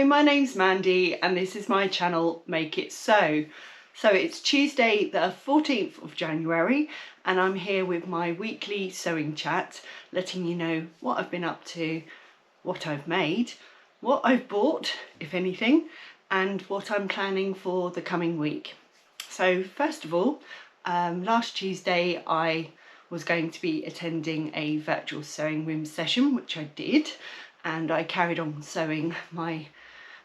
my name's Mandy and this is my channel Make It So. So it's Tuesday the 14th of January and I'm here with my weekly sewing chat, letting you know what I've been up to, what I've made, what I've bought, if anything, and what I'm planning for the coming week. So first of all, last Tuesday I was going to be attending a virtual sewing room session, which I did, and I carried on sewing my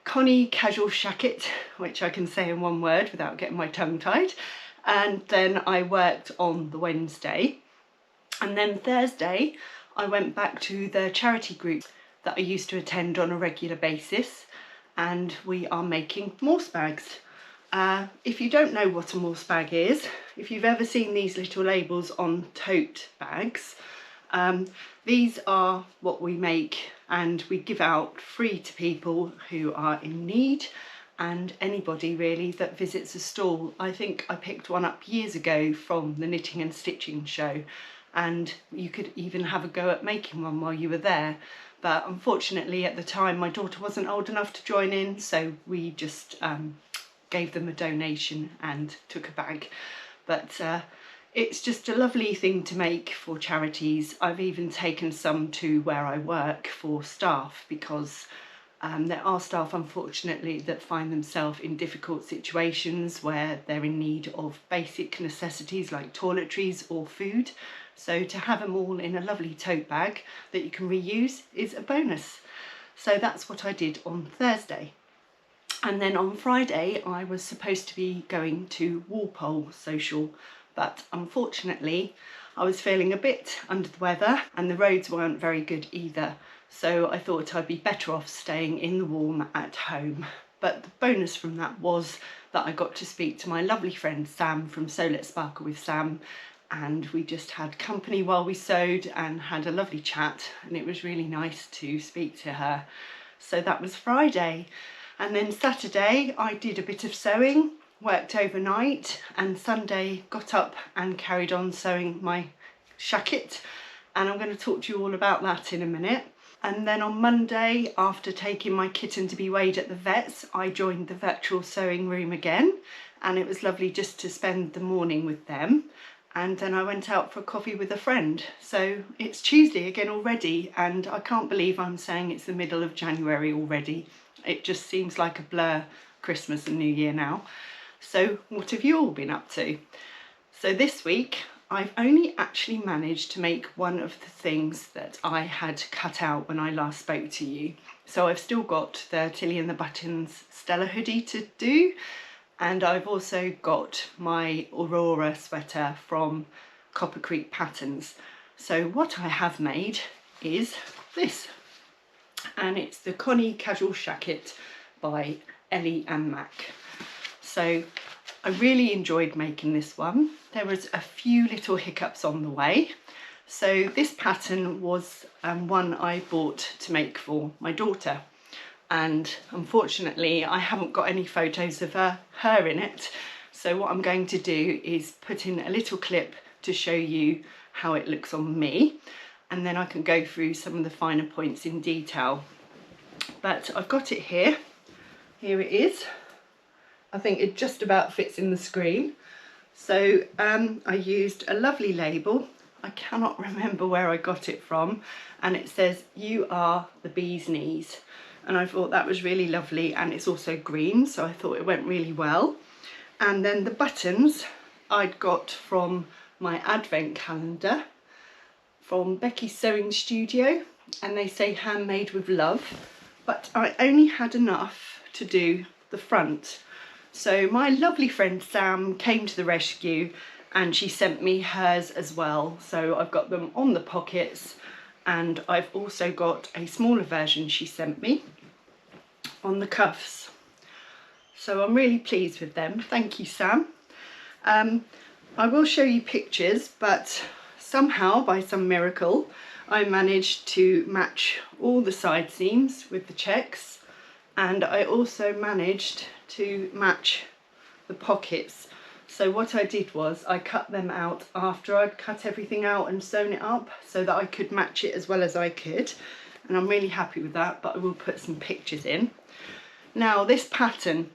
Connie casual shacket, which I can say in one word without getting my tongue tied. And then I worked on the Wednesday. And then Thursday, I went back to the charity group that I used to attend on a regular basis. And we are making Morse bags. If you don't know what a Morse bag is, if you've ever seen these little labels on tote bags, these are what we make and we give out free to people who are in need and anybody really that visits a stall. I think I picked one up years ago from the knitting and stitching show, and you could even have a go at making one while you were there. But unfortunately at the time my daughter wasn't old enough to join in, so we just gave them a donation and took a bag. But it's just a lovely thing to make for charities. I've even taken some to where I work for staff, because there are staff unfortunately that find themselves in difficult situations where they're in need of basic necessities like toiletries or food. So to have them all in a lovely tote bag that you can reuse is a bonus. So that's what I did on Thursday. And then on Friday I was supposed to be going to Walpole Social, but unfortunately I was feeling a bit under the weather and the roads weren't very good either, so I thought I'd be better off staying in the warm at home. But the bonus from that was that I got to speak to my lovely friend Sam from Sew Let's Sparkle with Sam, and we just had company while we sewed and had a lovely chat, and it was really nice to speak to her. So that was Friday. And then Saturday I did a bit of sewing, worked overnight, and Sunday got up and carried on sewing my shacket, and I'm going to talk to you all about that in a minute. And then on Monday, after taking my kitten to be weighed at the vet's, I joined the virtual sewing room again, and it was lovely just to spend the morning with them. And then I went out for a coffee with a friend. So it's Tuesday again already, and I can't believe I'm saying it's the middle of January already. It just seems like a blur, Christmas and New Year now. So what have you all been up to? So this week I've only actually managed to make one of the things that I had cut out when I last spoke to you. So I've still got the Tilly and the Buttons Stella hoodie to do, and I've also got my Aurora sweater from Copper Creek Patterns. So what I have made is this, and it's the Connie Casual Shacket by Ellie and Mac. So I really enjoyed making this one. There was a few little hiccups on the way. So this pattern was one I bought to make for my daughter, and unfortunately I haven't got any photos of her in it. So what I'm going to do is put in a little clip to show you how it looks on me, and then I can go through some of the finer points in detail. But I've got it here. Here it is. I think it just about fits in the screen. So I used a lovely label. I cannot remember where I got it from, and it says "You are the bee's knees," and I thought that was really lovely, and it's also green, so I thought it went really well. And then the buttons I'd got from my advent calendar from Becky's Sewing Studio, and they say handmade with love, but I only had enough to do the front. So my lovely friend Sam came to the rescue and she sent me hers as well. So I've got them on the pockets, and I've also got a smaller version she sent me on the cuffs. So I'm really pleased with them. Thank you, Sam. I will show you pictures, but somehow by some miracle I managed to match all the side seams with the checks, and I also managed to match the pockets. So what I did was I cut them out after I'd cut everything out and sewn it up, so that I could match it as well as I could, and I'm really happy with that, but I will put some pictures in. Now this pattern,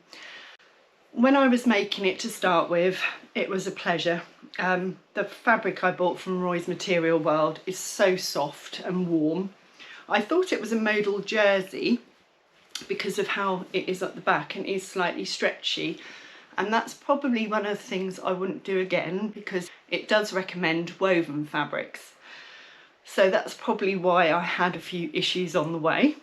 when I was making it to start with, it was a pleasure. The fabric I bought from Roy's Material World is so soft and warm. I thought it was a modal jersey because of how it is at the back and is slightly stretchy, and that's probably one of the things I wouldn't do again, because it does recommend woven fabrics. So that's probably why I had a few issues on the way.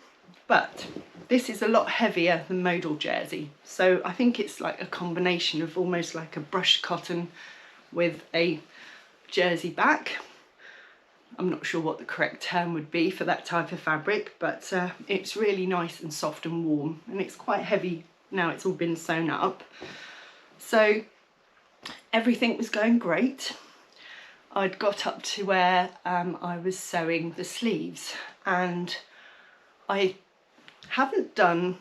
But this is a lot heavier than modal jersey, so I think it's like a combination of almost like a brushed cotton with a jersey back. I'm not sure what the correct term would be for that type of fabric, but it's really nice and soft and warm, and it's quite heavy now it's all been sewn up. So everything was going great. I'd got up to where I was sewing the sleeves, and I haven't done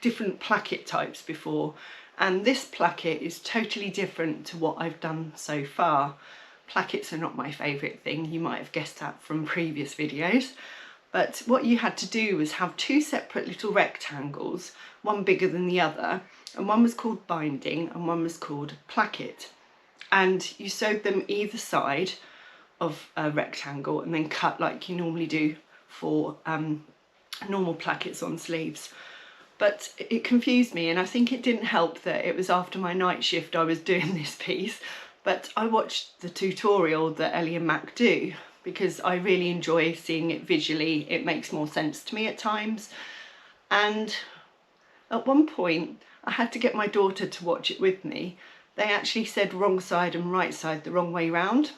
different placket types before, and this placket is totally different to what I've done so far. Plackets are not my favourite thing, you might have guessed that from previous videos, but what you had to do was have two separate little rectangles, one bigger than the other, and one was called binding and one was called placket, and you sewed them either side of a rectangle and then cut like you normally do for normal plackets on sleeves. But it confused me, and I think it didn't help that it was after my night shift I was doing this piece, but I watched the tutorial that Ellie and Mac do because I really enjoy seeing it visually. It makes more sense to me at times, and at one point I had to get my daughter to watch it with me. They actually said wrong side and right side the wrong way round,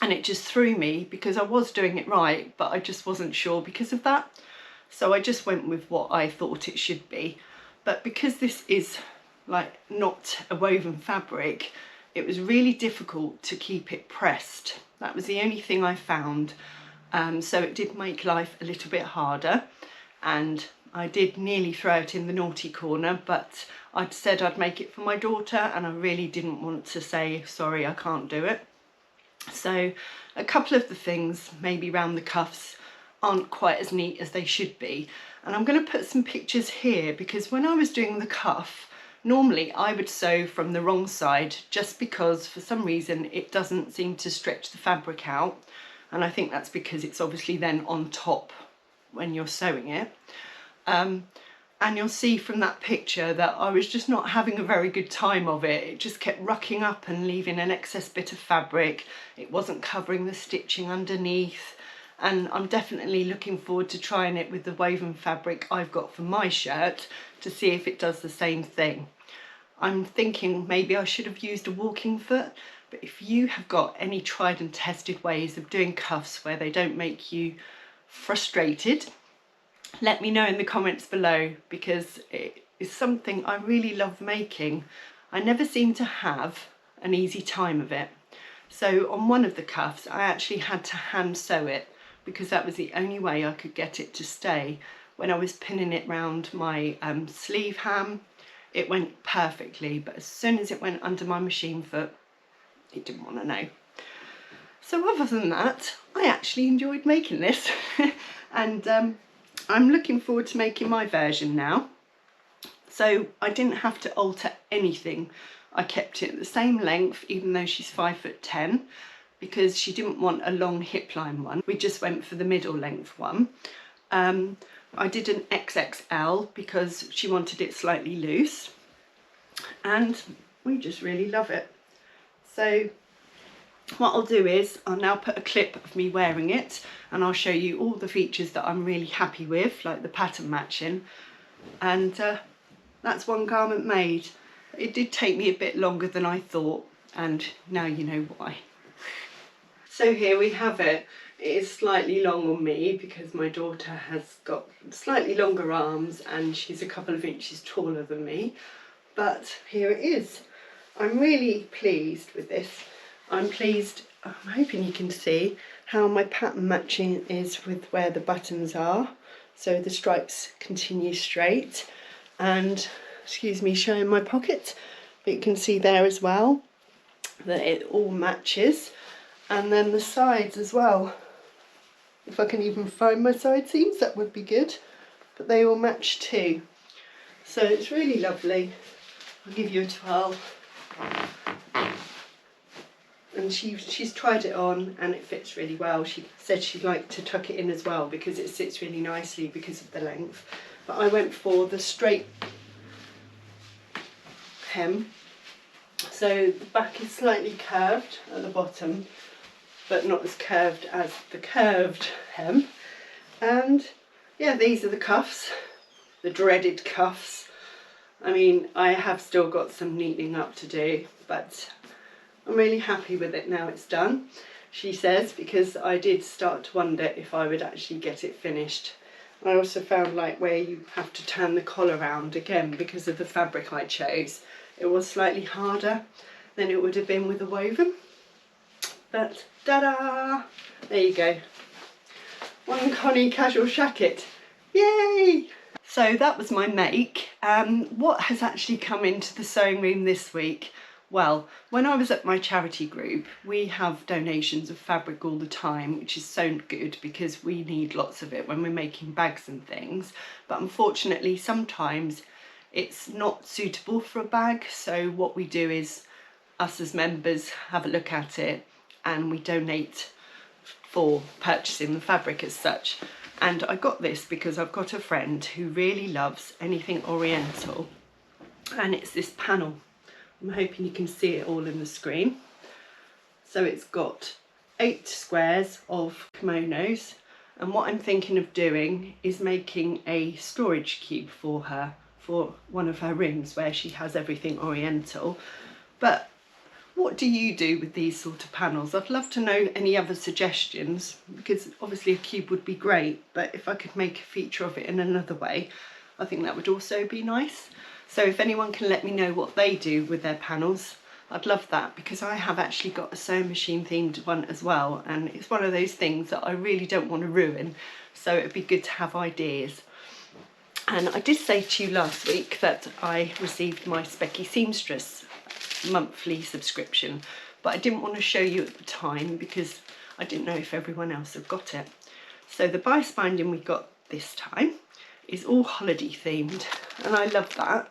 and it just threw me because I was doing it right, but I just wasn't sure because of that. So I just went with what I thought it should be. But because this is like not a woven fabric, it was really difficult to keep it pressed. That was the only thing I found. So it did make life a little bit harder, and I did nearly throw it in the naughty corner, but I'd said I'd make it for my daughter and I really didn't want to say, sorry, I can't do it. So a couple of the things, maybe around the cuffs, aren't quite as neat as they should be. And I'm going to put some pictures here because when I was doing the cuff, normally I would sew from the wrong side just because for some reason it doesn't seem to stretch the fabric out. And I think that's because it's obviously then on top when you're sewing it. And you'll see from that picture that I was just not having a very good time of it. It just kept rucking up and leaving an excess bit of fabric. It wasn't covering the stitching underneath. And I'm definitely looking forward to trying it with the woven fabric I've got for my shirt to see if it does the same thing. I'm thinking maybe I should have used a walking foot, but if you have got any tried and tested ways of doing cuffs where they don't make you frustrated, let me know in the comments below, because it is something I really love making. I never seem to have an easy time of it. So on one of the cuffs I actually had to hand sew it because that was the only way I could get it to stay. When I was pinning it round my sleeve ham, it went perfectly, but as soon as it went under my machine foot, it didn't want to know. So other than that, I actually enjoyed making this and I'm looking forward to making my version now. So I didn't have to alter anything. I kept it the same length, even though she's 5'10", because she didn't want a long hip line one. We just went for the middle length one. I did an XXL because she wanted it slightly loose, and we just really love it. So what I'll do is I'll now put a clip of me wearing it and I'll show you all the features that I'm really happy with, like the pattern matching, and that's one garment made. It did take me a bit longer than I thought, and now you know why. So here we have it. It is slightly long on me because my daughter has got slightly longer arms and she's a couple of inches taller than me, but here it is. I'm really pleased with this. I'm pleased, I'm hoping you can see how my pattern matching is with where the buttons are. So the stripes continue straight, and excuse me showing my pocket, but you can see there as well that it all matches. And then the sides as well. If I can even find my side seams, that would be good. But they all match too. So it's really lovely. I'll give you a twirl. And she's tried it on and it fits really well. She said she'd like to tuck it in as well because it sits really nicely because of the length. But I went for the straight hem. So the back is slightly curved at the bottom, but not as curved as the curved hem. And yeah, these are the cuffs, the dreaded cuffs. I mean, I have still got some neatening up to do, but I'm really happy with it now it's done, she says, because I did start to wonder if I would actually get it finished. I also found like where you have to turn the collar around again because of the fabric I chose. It was slightly harder than it would have been with a woven. But ta-da! There you go. One Connie casual shacket. Yay! So that was my make. What has actually come into the sewing room this week? Well, when I was at my charity group, we have donations of fabric all the time, which is so good because we need lots of it when we're making bags and things. But unfortunately, sometimes it's not suitable for a bag. So what we do is us as members have a look at it and we donate for purchasing the fabric as such. And I got this because I've got a friend who really loves anything oriental, and it's this panel. I'm hoping you can see it all in the screen. So it's got 8 squares of kimonos, and what I'm thinking of doing is making a storage cube for her for one of her rooms where she has everything oriental. But what do you do with these sort of panels? I'd love to know any other suggestions, because obviously a cube would be great, but if I could make a feature of it in another way, I think that would also be nice. So if anyone can let me know what they do with their panels, I'd love that, because I have actually got a sewing machine themed one as well, and it's one of those things that I really don't want to ruin, so it'd be good to have ideas. And I did say to you last week that I received my Specky Seamstress monthly subscription, but I didn't want to show you at the time because I didn't know if everyone else had got it. So the bias binding we got this time is all holiday themed, and I love that.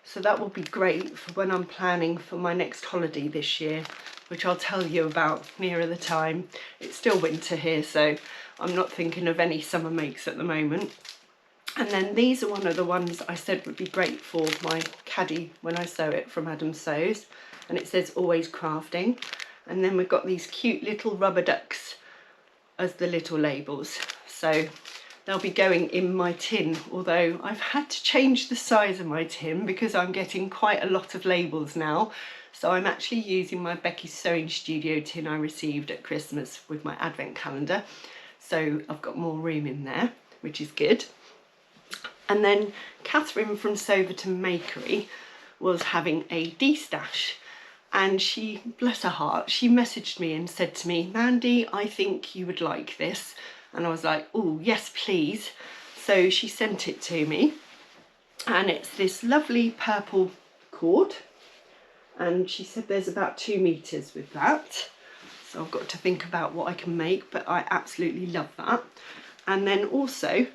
So that will be great for when I'm planning for my next holiday this year, which I'll tell you about nearer the time. It's still winter here, so I'm not thinking of any summer makes at the moment. And then these are one of the ones I said would be great for my caddy when I sew it, from Adam Sews, and it says always crafting. And then we've got these cute little rubber ducks as the little labels, so they'll be going in my tin, although I've had to change the size of my tin because I'm getting quite a lot of labels now. So I'm actually using my Becky's Sewing Studio tin I received at Christmas with my advent calendar, so I've got more room in there, which is good. And then Catherine from Soverton Makery was having a de-stash, and she, bless her heart, she messaged me and said to me, "Mandy, I think you would like this." And I was like, "Oh, yes, please." So she sent it to me, and it's this lovely purple cord, and she said there's about 2 meters with that. So I've got to think about what I can make, but I absolutely love that. And then also,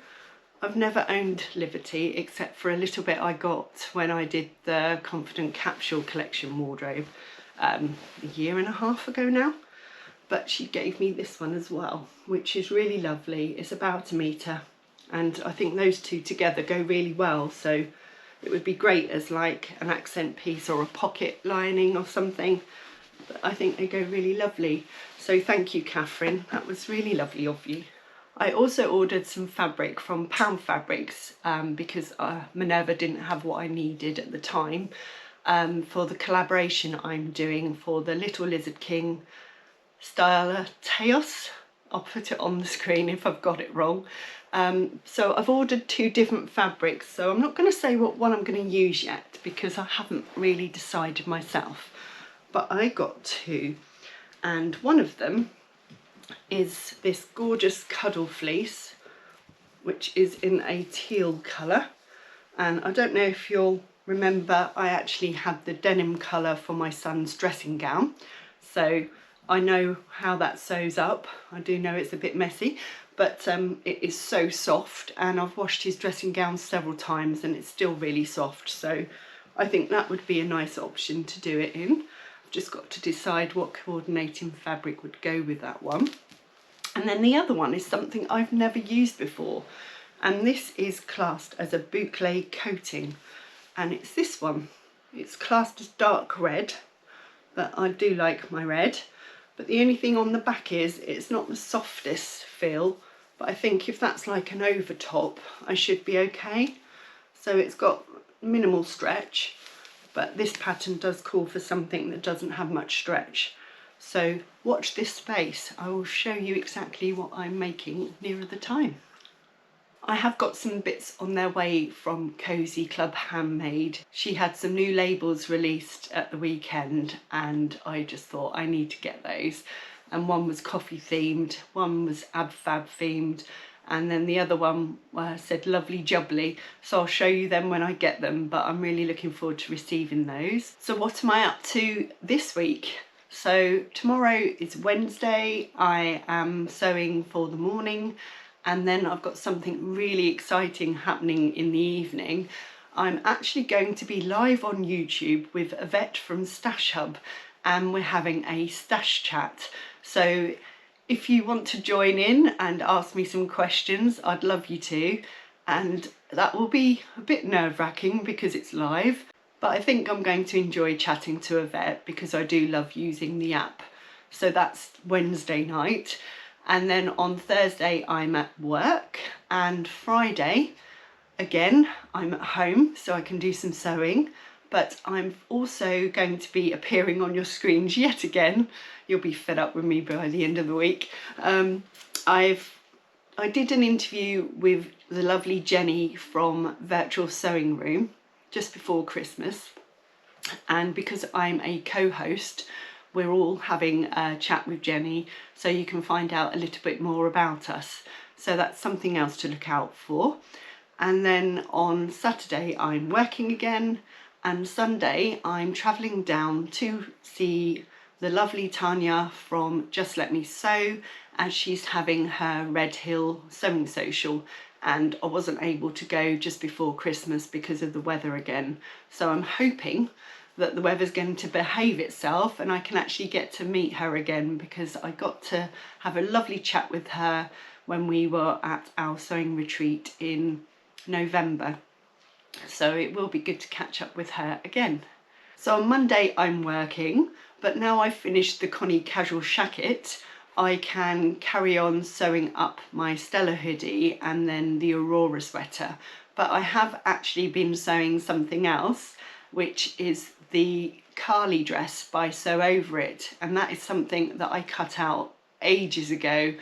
I've never owned Liberty except for a little bit I got when I did the Confident Capsule collection wardrobe a year and a half ago now. But she gave me this one as well, which is really lovely. It's about 1 meter, and I think those two together go really well. So it would be great as like an accent piece or a pocket lining or something. But I think they go really lovely. So thank you, Catherine. That was really lovely of you. I also ordered some fabric from Pound Fabrics because Minerva didn't have what I needed at the time for the collaboration I'm doing for the Little Lizard King Styler Teos. I'll put it on the screen if I've got it wrong. So I've ordered 2 different fabrics, so I'm not going to say what one I'm going to use yet because I haven't really decided myself. But I got 2, and one of them is this gorgeous cuddle fleece, which is in a teal colour. And I don't know if you'll remember, I actually had the denim colour for my son's dressing gown, so I know how that sews up. I do know it's a bit messy, but it is so soft, and I've washed his dressing gown several times and it's still really soft, so I think that would be a nice option to do it in. I've just got to decide what coordinating fabric would go with that one. And then the other one is something I've never used before, and this is classed as a boucle coating, and it's this one. It's classed as dark red, but I do like my red. But the only thing on the back is it's not the softest feel, but I think if that's like an over top, I should be okay. So it's got minimal stretch, but this pattern does call for something that doesn't have much stretch. So watch this space. I will show you exactly what I'm making nearer the time. I have got some bits on their way from Cozy Club Handmade. She had some new labels released at the weekend and I just thought I need to get those. And one was coffee themed, one was ab fab themed, and then the other one said lovely jubbly. So I'll show you them when I get them, but I'm really looking forward to receiving those. So what am I up to this week? So tomorrow is Wednesday. I am sewing for the morning. And then I've got something really exciting happening in the evening. I'm actually going to be live on YouTube with Yvette from Stash Hub, and we're having a stash chat. So if you want to join in and ask me some questions, I'd love you to. And that will be a bit nerve-wracking because it's live, but I think I'm going to enjoy chatting to Yvette because I do love using the app. So that's Wednesday night. And then on Thursday I'm at work, and Friday again I'm at home so I can do some sewing, but I'm also going to be appearing on your screens yet again. You'll be fed up with me by the end of the week. I did an interview with the lovely Jenny from Virtual Sewing Room just before Christmas, and because I'm a co-host, we're all having a chat with Jenny, so you can find out a little bit more about us. So that's something else to look out for. And then on Saturday I'm working again, and Sunday I'm travelling down to see the lovely Tanya from Just Let Me Sew, as she's having her Red Hill sewing social, and I wasn't able to go just before Christmas because of the weather again. So I'm hoping that the weather's going to behave itself and I can actually get to meet her again, because I got to have a lovely chat with her when we were at our sewing retreat in November. So it will be good to catch up with her again. So on Monday I'm working, but now I've finished the Connie casual shacket, I can carry on sewing up my Stella hoodie and then the Aurora sweater. But I have actually been sewing something else, which is the Carly dress by Sew Over It, and that is something that I cut out ages ago,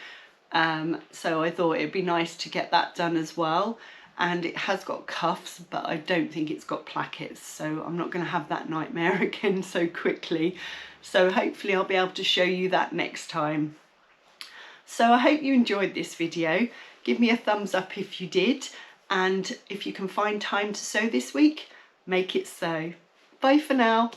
so I thought it'd be nice to get that done as well. And it has got cuffs, but I don't think it's got plackets, so I'm not going to have that nightmare again so quickly. So hopefully I'll be able to show you that next time. So I hope you enjoyed this video. Give me a thumbs up if you did, and if you can find time to sew this week, make it so. Bye for now.